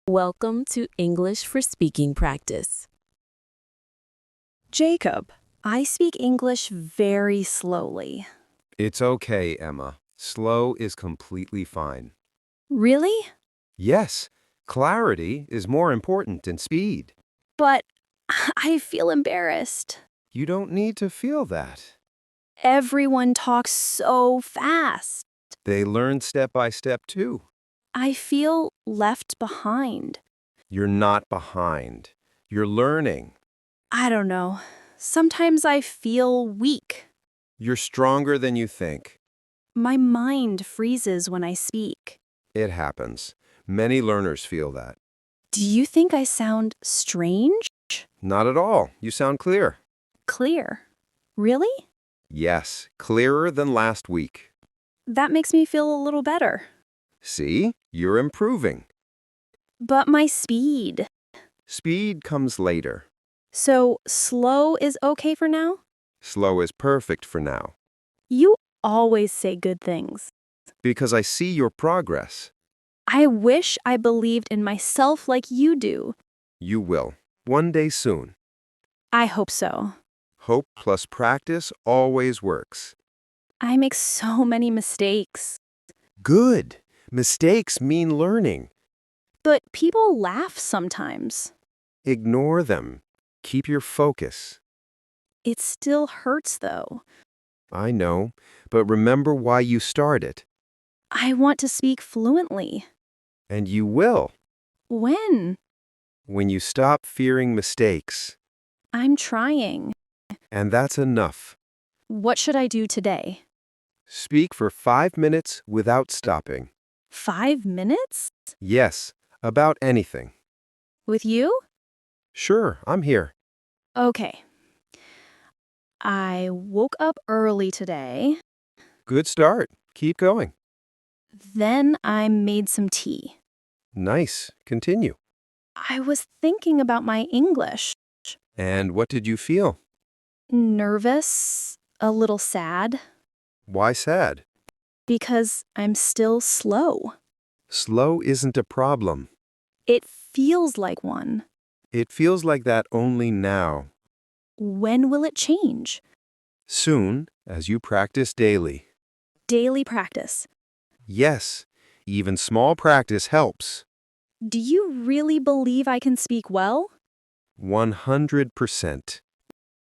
Welcome to English for Speaking Practice. Jacob, I speak English very slowly. It's okay, Emma. Slow is completely fine. Really? Yes, clarity is more important than speed. But I feel embarrassed. You don't need to feel that. Everyone talks so fast. They learn step by step too. I feel left behind. You're not behind. You're learning. I don't know. Sometimes I feel weak. You're stronger than you think. My mind freezes when I speak. It happens. Many learners feel that. Do you think I sound strange? Not at all. You sound clear. Clear. Really? Yes, clearer than last week. That makes me feel a little better. See? You're improving. But my speed. Speed comes later. So slow is okay for now? Slow is perfect for now. You always say good things. Because I see your progress. I wish I believed in myself like you do. You will. One day soon. I hope so. Hope plus practice always works. I make so many mistakes. Good. Mistakes mean learning. But people laugh sometimes. Ignore them. Keep your focus. It still hurts though. I know, but remember why you started. I want to speak fluently. And you will. When? When you stop fearing mistakes. I'm trying. And that's enough. What should I do today? Speak for 5 minutes without stopping. 5 minutes? Yes, about anything. With you? Sure, I'm here. Okay. I woke up early today. Good start. Keep going. Then I made some tea. Nice. Continue. I was thinking about my English. And what did you feel? Nervous, a little sad, Why sad? because I'm still slow. Slow isn't a problem. It feels like one. It feels like that only now. When will it change? Soon, as you practice daily. Daily practice. Yes, even small practice helps. Do you really believe I can speak well? 100%.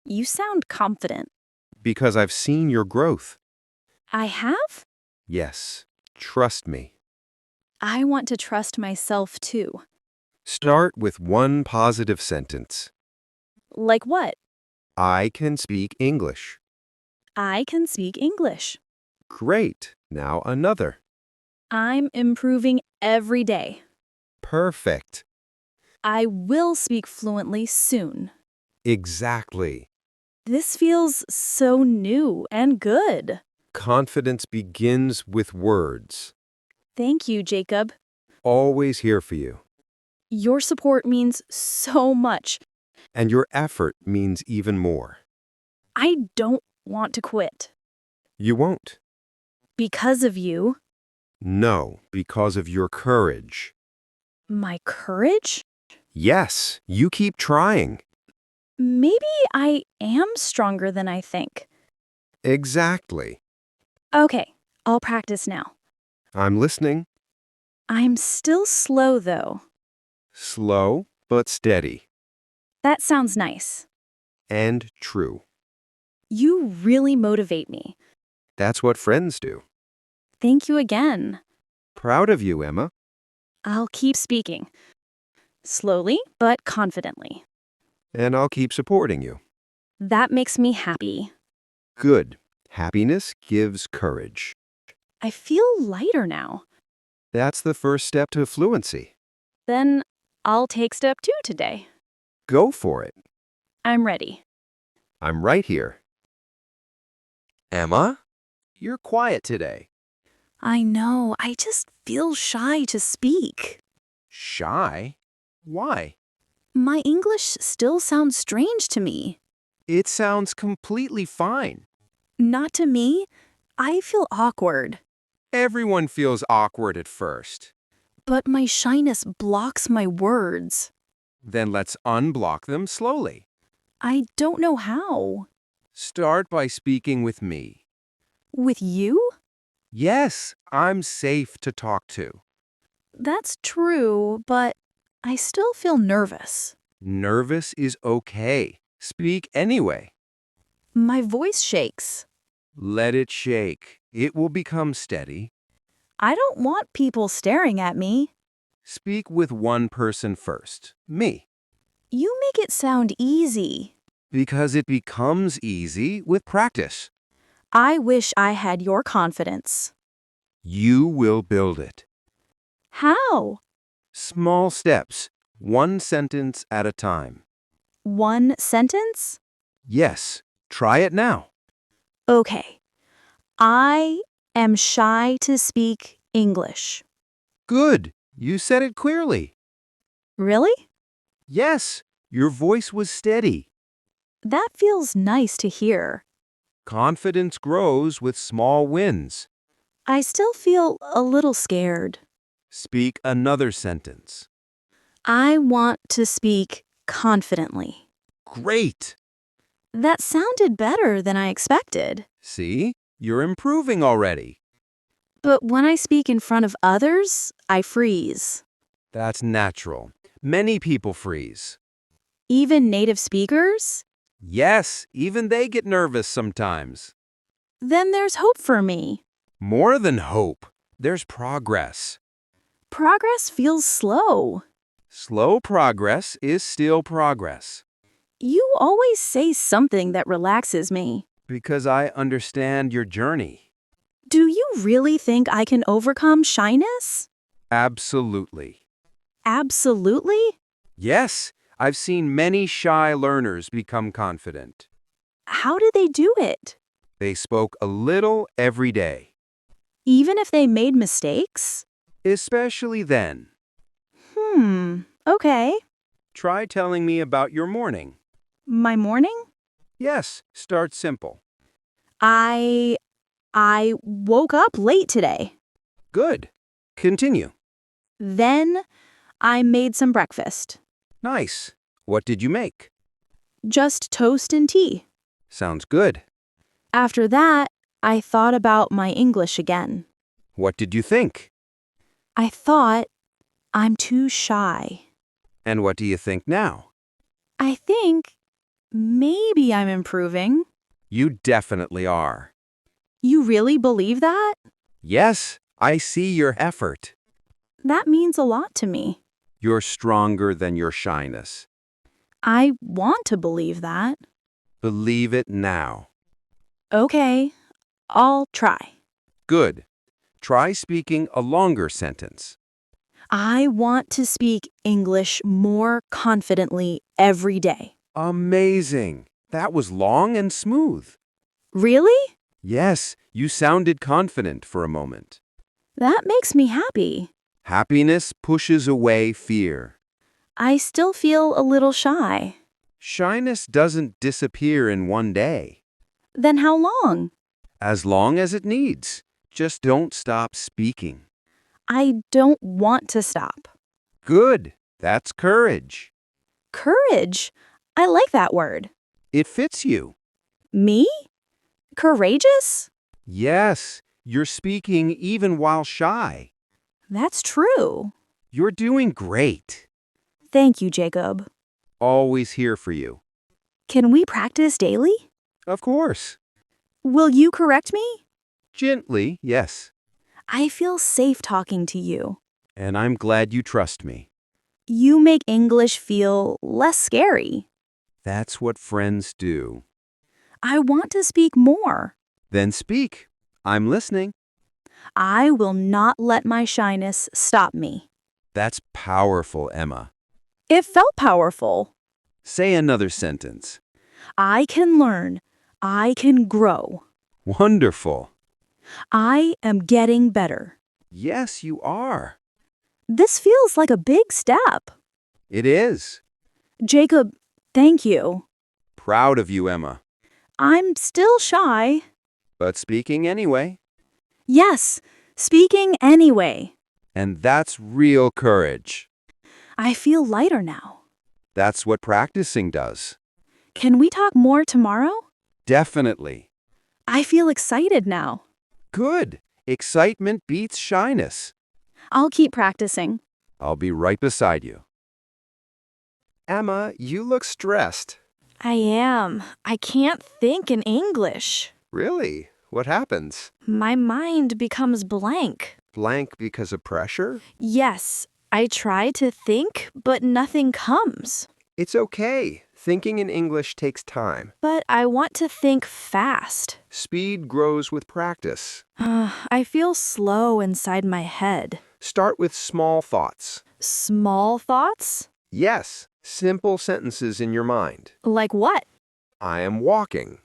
You sound confident. Because I've seen your growth. I have? Yes, trust me. I want to trust myself too. Start with one positive sentence. Like what? I can speak English. I can speak English. Great. Now another. I'm improving every day. Perfect. I will speak fluently soon. Exactly. This feels so new and good. Confidence begins with words. Thank you, Jacob. Always here for you. Your support means so much. And your effort means even more. I don't want to quit. You won't. Because of you. No, because of your courage. My courage? Yes, you keep trying. Maybe I am stronger than I think. Exactly. Okay, I'll practice now. I'm listening. I'm still slow, though. Slow, but steady. That sounds nice. And true. You really motivate me. That's what friends do. Thank you again. Proud of you, Emma. I'll keep speaking. Slowly, but confidently. And I'll keep supporting you. That makes me happy. Good. Happiness gives courage. I feel lighter now. That's the first step to fluency. Then I'll take step 2 today. Go for it. I'm ready. I'm right here. Emma, you're quiet today. I know, I just feel shy to speak. Shy? Why? My English still sounds strange to me. It sounds completely fine. Not to me. I feel awkward. Everyone feels awkward at first. But my shyness blocks my words. Then let's unblock them slowly. I don't know how. Start by speaking with me. With you? Yes, I'm safe to talk to. That's true, but I still feel nervous. Nervous is okay. Speak anyway. My voice shakes. Let it shake. It will become steady. I don't want people staring at me. Speak with one person first. Me. You make it sound easy. Because it becomes easy with practice. I wish I had your confidence. You will build it. How? Small steps, one sentence at a time. One sentence? Yes, try it now. Okay. I am shy to speak English. Good. You said it clearly. Really? Yes, your voice was steady. That feels nice to hear. Confidence grows with small wins. I still feel a little scared. Speak another sentence. I want to speak confidently. Great. That sounded better than I expected. See, you're improving already. But when I speak in front of others, I freeze. That's natural. Many people freeze. Even native speakers? Yes, even they get nervous sometimes. Then there's hope for me. More than hope, there's progress. Progress feels slow. Slow progress is still progress. You always say something that relaxes me. Because I understand your journey. Do you really think I can overcome shyness? Absolutely. Absolutely? Yes, I've seen many shy learners become confident. How did they do it? They spoke a little every day. Even if they made mistakes? Especially then. Okay. Try telling me about your morning. My morning? Yes, start simple. I woke up late today. Good. Continue. Then I made some breakfast. Nice. What did you make? Just toast and tea. Sounds good. After that, I thought about my English again. What did you think? I thought, I'm too shy. And what do you think now? I think maybe I'm improving. You definitely are. You really believe that? Yes, I see your effort. That means a lot to me. You're stronger than your shyness. I want to believe that. Believe it now. Okay, I'll try. Good. Try speaking a longer sentence. I want to speak English more confidently every day. Amazing. That was long and smooth. Really? Yes, you sounded confident for a moment. That makes me happy. Happiness pushes away fear. I still feel a little shy. Shyness doesn't disappear in one day. Then how long? As long as it needs. Just don't stop speaking. I don't want to stop. Good. That's courage. Courage. I like that word. It fits you. Me? Courageous? Yes, you're speaking even while shy. That's true. You're doing great. Thank you, Jacob. Always here for you. Can we practice daily? Of course. Will you correct me? Gently, yes. I feel safe talking to you. And I'm glad you trust me. You make English feel less scary. That's what friends do. I want to speak more. Then speak. I'm listening. I will not let my shyness stop me. That's powerful, Emma. It felt powerful. Say another sentence. I can learn. I can grow. Wonderful. I am getting better. Yes, you are. This feels like a big step. It is. Jacob, thank you. Proud of you, Emma. I'm still shy. But speaking anyway. Yes, speaking anyway. And that's real courage. I feel lighter now. That's what practicing does. Can we talk more tomorrow? Definitely. I feel excited now. Good. Excitement beats shyness. I'll keep practicing. I'll be right beside you. Emma, you look stressed. I am. I can't think in English. Really? What happens? My mind becomes blank. Blank because of pressure? Yes, I try to think, but nothing comes. It's okay. Thinking in English takes time. But I want to think fast. Speed grows with practice. I feel slow inside my head. Start with small thoughts. Small thoughts? Yes, simple sentences in your mind. Like what? I am walking.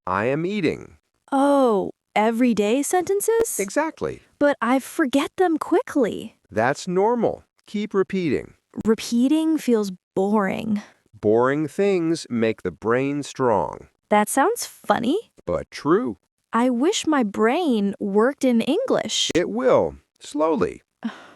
I am eating. Oh, everyday sentences? Exactly. But I forget them quickly. That's normal. Keep repeating. Repeating feels boring. Boring things make the brain strong. That sounds funny. But true. I wish my brain worked in English. It will. Slowly.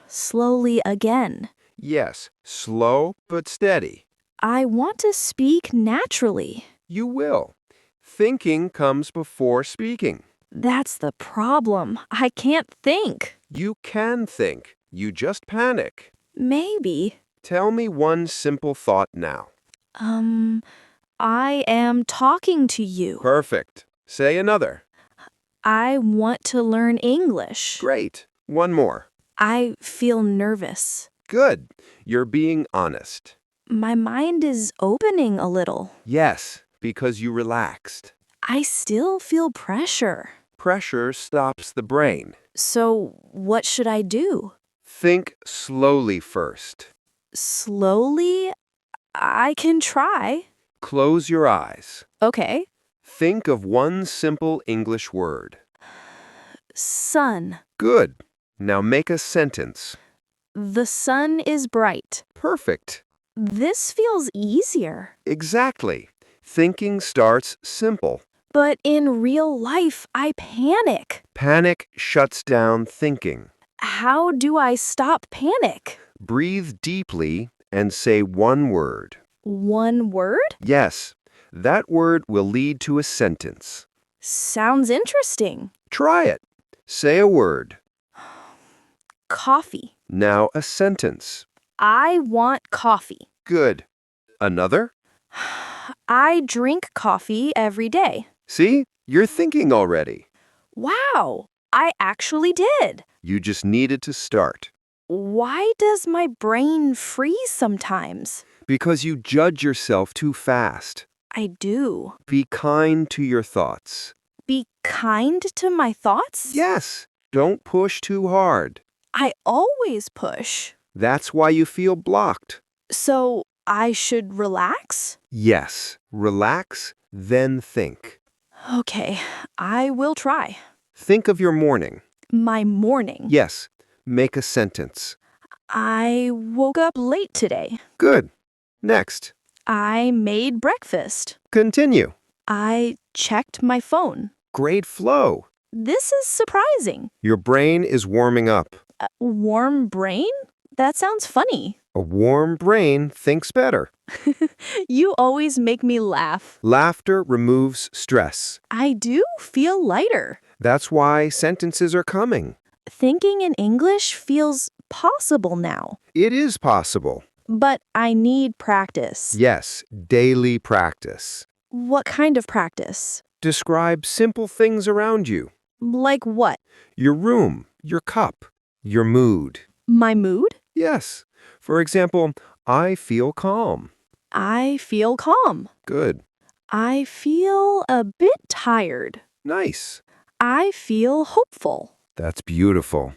Slowly again. Yes, slow but steady. I want to speak naturally. You will. Thinking comes before speaking. That's the problem. I can't think. You can think. You just panic. Maybe. Tell me one simple thought now. I am talking to you. Perfect. Say another. I want to learn English. Great. One more. I feel nervous. Good. You're being honest. My mind is opening a little. Yes, because you relaxed. I still feel pressure. Pressure stops the brain. So, what should I do? Think slowly first. Slowly? I can try. Close your eyes. Okay. Think of one simple English word. Sun. Good. Now make a sentence. The sun is bright. Perfect. This feels easier. Exactly. Thinking starts simple. But in real life, I panic. Panic shuts down thinking. How do I stop panic? Breathe deeply and say one word. One word? Yes, that word will lead to a sentence. Sounds interesting. Try it. Say a word. Coffee. Now a sentence. I want coffee. Good. Another? I drink coffee every day. See? You're thinking already. Wow, I actually did. You just needed to start. Why does my brain freeze sometimes? Because you judge yourself too fast. I do. Be kind to your thoughts. Be kind to my thoughts? Yes, don't push too hard. I always push. That's why you feel blocked. So I should relax? Yes, relax, then think. Okay, I will try. Think of your morning. My morning. Yes, make a sentence. I woke up late today. Good. Next. I made breakfast. Continue. I checked my phone. Great flow. This is surprising. Your brain is warming up. A warm brain? That sounds funny. A warm brain thinks better. You always make me laugh. Laughter removes stress. I do feel lighter. That's why sentences are coming. Thinking in English feels possible now. It is possible. But I need practice. Yes, daily practice. What kind of practice? Describe simple things around you. Like what? Your room, your cup, your mood. My mood? Yes. For example, I feel calm. I feel calm. Good. I feel a bit tired. Nice. I feel hopeful. That's beautiful.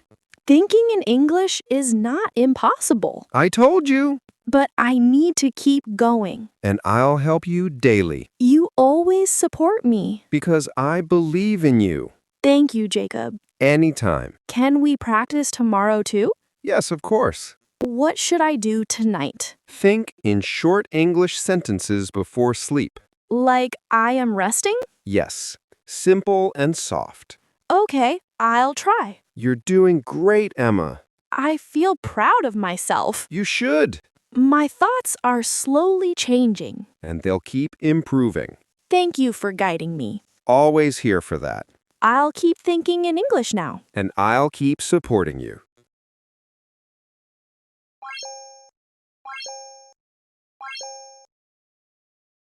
Thinking in English is not impossible, I told you. but I need to keep going. And I'll help you daily You always support me. because I believe in you. Thank you, Jacob. Anytime. Can we practice tomorrow too? Yes, of course. What should I do tonight? Think in short English sentences before sleep. Like I am resting? Yes. Simple and soft. Okay, I'll try. You're doing great, Emma. I feel proud of myself. You should, My thoughts are slowly changing. and they'll keep improving. Thank you for guiding me. Always here for that. I'll keep thinking in English now. And I'll keep supporting you.